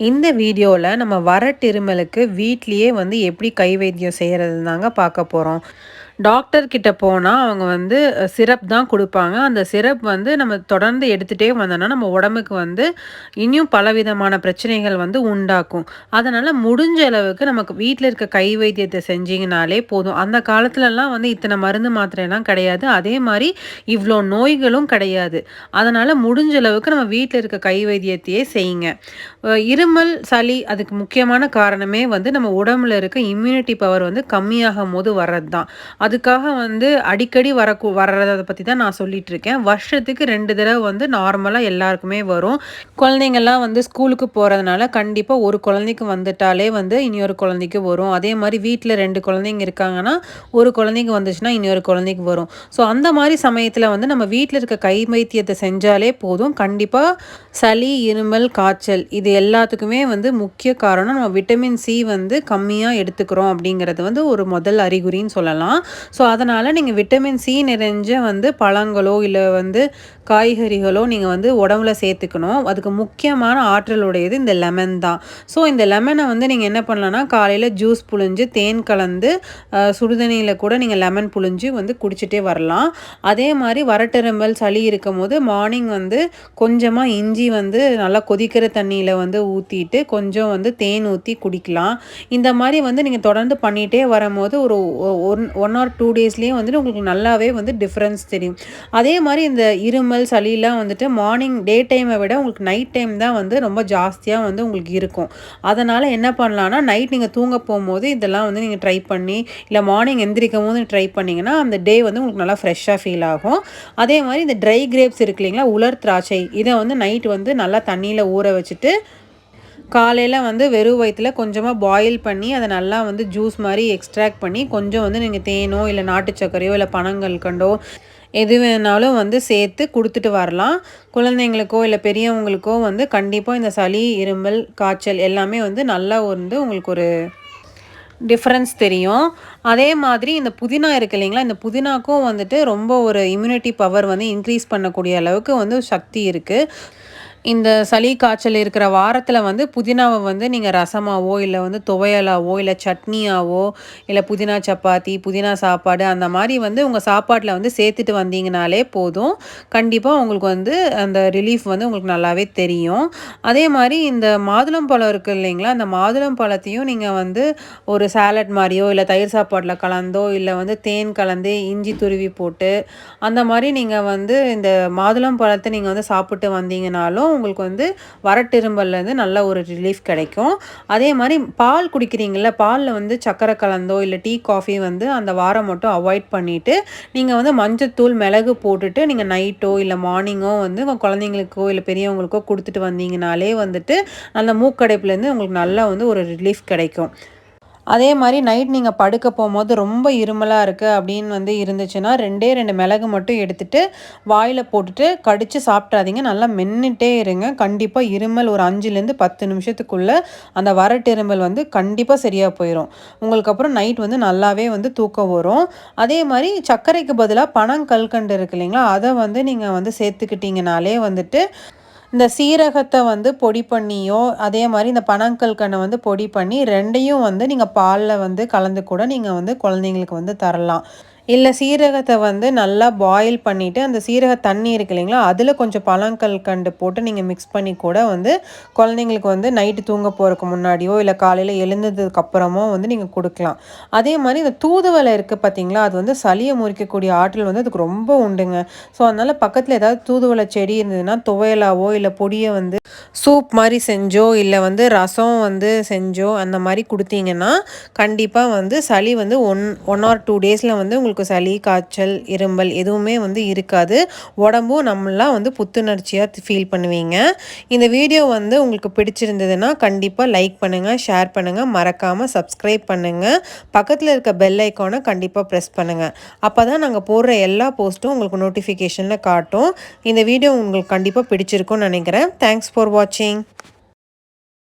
இந்த வீடியோவில் நம்ம வறட்டிருமலுக்கு வீட்லேயே வந்து எப்படி கை வைத்தியம் செய்கிறது தாங்க பார்க்க போகிறோம். டாக்டர் கிட்ட போனால் அவங்க வந்து சிரப் தான் கொடுப்பாங்க. அந்த சிரப் வந்து நம்ம தொடர்ந்து எடுத்துகிட்டே வந்தோம்னா நம்ம உடம்புக்கு வந்து இன்னும் பலவிதமான பிரச்சனைகள் வந்து உண்டாக்கும். அதனால் முடிஞ்ச அளவுக்கு நமக்கு வீட்டில் இருக்க கை வைத்தியத்தை செஞ்சிங்கனாலே போதும். அந்த காலத்துலலாம் வந்து இத்தனை மருந்து மாத்திரையெல்லாம் கிடையாது. அதே மாதிரி இவ்வளோ நோய்களும் கிடையாது. அதனால் முடிஞ்ச அளவுக்கு நம்ம வீட்டில் இருக்க கை வைத்தியத்தையே செய்யுங்க. இருமல், சளி அதுக்கு முக்கியமான காரணமே வந்து நம்ம உடம்புல இருக்க இம்யூனிட்டி பவர் வந்து கம்மியாகும் போது வர்றது தான். அதுக்காக வந்து அடிக்கடி வர்றத பற்றி தான் நான் சொல்லிட்டு இருக்கேன். வருஷத்துக்கு 2 தடவை வந்து நார்மலாக எல்லாருக்குமே வரும். குழந்தைங்கள்லாம் வந்து ஸ்கூலுக்கு போகிறதுனால கண்டிப்பாக ஒரு குழந்தைக்கு வந்துட்டாலே வந்து இன்னொரு குழந்தைக்கு வரும். அதே மாதிரி வீட்டில் 2 குழந்தைங்க இருக்காங்கன்னா ஒரு குழந்தைக்கு வந்துச்சுன்னா இன்னொரு குழந்தைக்கு வரும். ஸோ அந்த மாதிரி சமயத்தில் வந்து நம்ம வீட்டில் இருக்க கை வைத்தியத்தை செஞ்சாலே போதும். கண்டிப்பாக சளி, இருமல், காய்ச்சல் இது எல்லாத்துக்குமே வந்து முக்கிய காரணம் நம்ம விட்டமின் சி வந்து கம்மியாக எடுத்துக்கிறோம் அப்படிங்கிறது வந்து ஒரு முதல் அறிகுறின்னு சொல்லலாம். ஸோ அதனால் நீங்கள் விட்டமின் சி நிறைஞ்ச வந்து பழங்களோ இல்லை வந்து காய்கறிகளோ நீங்கள் வந்து உடம்புல சேர்த்துக்கணும். அதுக்கு முக்கியமான ஆற்றலுடையது இந்த லெமன் தான். ஸோ இந்த லெமனை வந்து நீங்கள் என்ன பண்ணலான்னா காலையில் ஜூஸ் புழிஞ்சு தேன் கலந்து சுடுதண்ணியில் கூட நீங்கள் லெமன் புழிஞ்சு வந்து குடிச்சிட்டே வரலாம். அதே மாதிரி வறட்டிருமல், சளி இருக்கும் போது மார்னிங் வந்து கொஞ்சமாக இஞ்சி வந்து நல்லா கொதிக்கிற தண்ணியில் வந்து ஊற்றிட்டு கொஞ்சம் வந்து தேன் ஊற்றி குடிக்கலாம். இந்த மாதிரி வந்து நீங்கள் தொடர்ந்து பண்ணிகிட்டே வரும்போது ஒரு 1 or 2 டேஸ்லேயே வந்துட்டு உங்களுக்கு நல்லாவே வந்து டிஃப்ரென்ஸ் தெரியும். அதே மாதிரி இந்த இருமல், சளிலாம் வந்துட்டு மார்னிங் டே டைமை விட உங்களுக்கு நைட் டைம் தான் வந்து ரொம்ப ஜாஸ்தியாக வந்து உங்களுக்கு இருக்கும். அதனால் என்ன பண்ணலான்னா நைட் நீங்கள் தூங்க போகும்போது இதெல்லாம் வந்து நீங்கள் ட்ரை பண்ணி இல்லை மார்னிங் எந்திரிக்கும் போது ட்ரை பண்ணிங்கன்னா அந்த டே வந்து உங்களுக்கு நல்லா ஃப்ரெஷ்ஷாக ஃபீல் ஆகும். அதே மாதிரி இந்த ட்ரை கிரேப்ஸ் இருக்கு இல்லைங்களா, உலர் திராட்சை, இதை வந்து நைட் வந்து நல்லா தண்ணியில் ஊற வச்சுட்டு காலையில் வந்து வெறும் வயிற்றில் கொஞ்சமாக பாயில் பண்ணி அதை நல்லா வந்து ஜூஸ் மாதிரி எக்ஸ்ட்ராக்ட் பண்ணி கொஞ்சம் வந்து நீங்கள் தேனோ இல்லை நாட்டு சர்க்கரையோ இல்லை பனங்கல்கண்டோ எது வேணாலும் வந்து சேர்த்து கொடுத்துட்டு வரலாம். குழந்தைங்களுக்கோ இல்லை பெரியவங்களுக்கோ வந்து கண்டிப்பாக இந்த சளி, இருமல், காய்ச்சல் எல்லாமே வந்து நல்லா வந்து உங்களுக்கு ஒரு டிஃப்ரென்ஸ் தெரியும். அதே மாதிரி இந்த புதினா இருக்குது இல்லைங்களா, இந்த புதினாக்கும் வந்துட்டு ரொம்ப ஒரு இம்யூனிட்டி பவர் வந்து இன்க்ரீஸ் பண்ணக்கூடிய அளவுக்கு வந்து சக்தி இருக்குது. இந்த சளி, காய்ச்சல் இருக்கிற வாரத்தில் வந்து புதினாவை வந்து நீங்கள் ரசமாவோ இல்லை வந்து துவையலாவோ இல்லை சட்னியாவோ இல்லை புதினா சப்பாத்தி, புதினா சாப்பாடு அந்த மாதிரி வந்து உங்கள் சாப்பாட்டில் வந்து சேர்த்துட்டு வந்தீங்கனாலே போதும். கண்டிப்பாக உங்களுக்கு வந்து அந்த ரிலீஃப் வந்து உங்களுக்கு நல்லாவே தெரியும். அதே மாதிரி இந்த மாதுளம்பழம் இருக்குது இல்லைங்களா, அந்த மாதுளம்பழத்தையும் நீங்கள் வந்து ஒரு சாலட் மாதிரியோ இல்லை தயிர் சாப்பாட்டில் கலந்தோ இல்லை வந்து தேன் கலந்து இஞ்சி துருவி போட்டு அந்த மாதிரி நீங்கள் வந்து இந்த மாதுளம்பழத்தை நீங்கள் வந்து சாப்பிட்டு வந்தீங்கனாலும் உங்களுக்கு வந்து வறட்டிரும்பல்லேருந்து நல்ல ஒரு ரிலீஃப் கிடைக்கும். அதே மாதிரி பால் குடிக்கிறீங்கள, பாலில் வந்து சர்க்கரை கலந்தோ இல்லை டீ, காஃபி வந்து அந்த வாரம் மட்டும் அவாய்ட் பண்ணிவிட்டு நீங்கள் வந்து மஞ்சத்தூள், மிளகு போட்டுட்டு நீங்கள் நைட்டோ இல்லை மார்னிங்கோ வந்து உங்கள் குழந்தைங்களுக்கோ இல்லை பெரியவங்களுக்கோ கொடுத்துட்டு வந்தீங்கனாலே வந்துட்டு அந்த மூக்கடைப்புலேருந்து உங்களுக்கு நல்லா வந்து ஒரு ரிலீஃப் கிடைக்கும். அதே மாதிரி நைட் நீங்கள் படுக்க போகும்போது ரொம்ப இருமலாக இருக்குது அப்படின்னு வந்து இருந்துச்சுன்னா 2 மிளகு மட்டும் எடுத்துகிட்டு வாயில் போட்டுட்டு கடித்து சாப்பிட்றாதீங்க. நல்லா மென்னுட்டே இருங்க. கண்டிப்பாக இருமல் ஒரு 5லேருந்து 10 நிமிஷத்துக்குள்ளே அந்த வறட்டிருமல் வந்து கண்டிப்பாக சரியாக போயிடும். உங்களுக்கு அப்புறம் நைட் வந்து நல்லாவே வந்து தூக்கம் வரும். அதே மாதிரி சர்க்கரைக்கு பதிலாக பனங்கல்கண்டு இருக்கு இல்லைங்களா, அதை வந்து நீங்கள் வந்து சேர்த்துக்கிட்டிங்கனாலே வந்துட்டு இந்த சீரகத்தை வந்து பொடி பண்ணியோ அதே மாதிரி இந்த பனங்கல்கண்டை வந்து பொடி பண்ணி 2யும் வந்து நீங்கள் பாலில் வந்து கலந்து கூட நீங்கள் வந்து குழந்தைங்களுக்கு வந்து தரலாம். இல்லை சீரகத்தை வந்து நல்லா பாயில் பண்ணிவிட்டு அந்த சீரக தண்ணி இருக்கு இல்லைங்களா, அதில் கொஞ்சம் பனங்கல்கண்டு போட்டு நீங்கள் மிக்ஸ் பண்ணி கூட வந்து குழந்தைங்களுக்கு வந்து நைட்டு தூங்க போகிறதுக்கு முன்னாடியோ இல்லை காலையில் எழுந்ததுக்கு அப்புறமோ வந்து நீங்கள் கொடுக்கலாம். அதே மாதிரி இந்த தூதுவளை இருக்குது பார்த்தீங்களா, அது வந்து சளியை முறிக்கக்கூடிய ஆற்றல் வந்து அதுக்கு ரொம்ப உண்டுங்க. ஸோ அதனால் பக்கத்தில் ஏதாவது தூதுவளை செடி இருந்ததுன்னா துவையலாவோ இல்லை பொடியை வந்து சூப் மாதிரி செஞ்சோ இல்லை வந்து ரசம் வந்து செஞ்சோ அந்த மாதிரி கொடுத்தீங்கன்னா கண்டிப்பாக வந்து சளி வந்து 1 or 2 டேஸில் வந்து உங்களுக்கு சளி, காய்ச்சல், இருமல் எதுவுமே வந்து இருக்காது. உடம்பும் நம்மளாம் வந்து புத்துணர்ச்சியாக ஃபீல் பண்ணுவீங்க. இந்த வீடியோ வந்து உங்களுக்கு பிடிச்சிருந்ததுன்னா கண்டிப்பாக லைக் பண்ணுங்கள், ஷேர் பண்ணுங்கள், மறக்காமல் சப்ஸ்கிரைப் பண்ணுங்கள். பக்கத்தில் இருக்க பெல் ஐக்கானை கண்டிப்பாக ப்ரெஸ் பண்ணுங்கள். அப்போ தான் நாங்கள் போடுற எல்லா போஸ்ட்டும் உங்களுக்கு நோட்டிஃபிகேஷனில் காட்டும். இந்த வீடியோ உங்களுக்கு கண்டிப்பாக பிடிச்சிருக்கும்னு நினைக்கிறேன். தேங்க்ஸ் ஃபார் வாட்சிங்.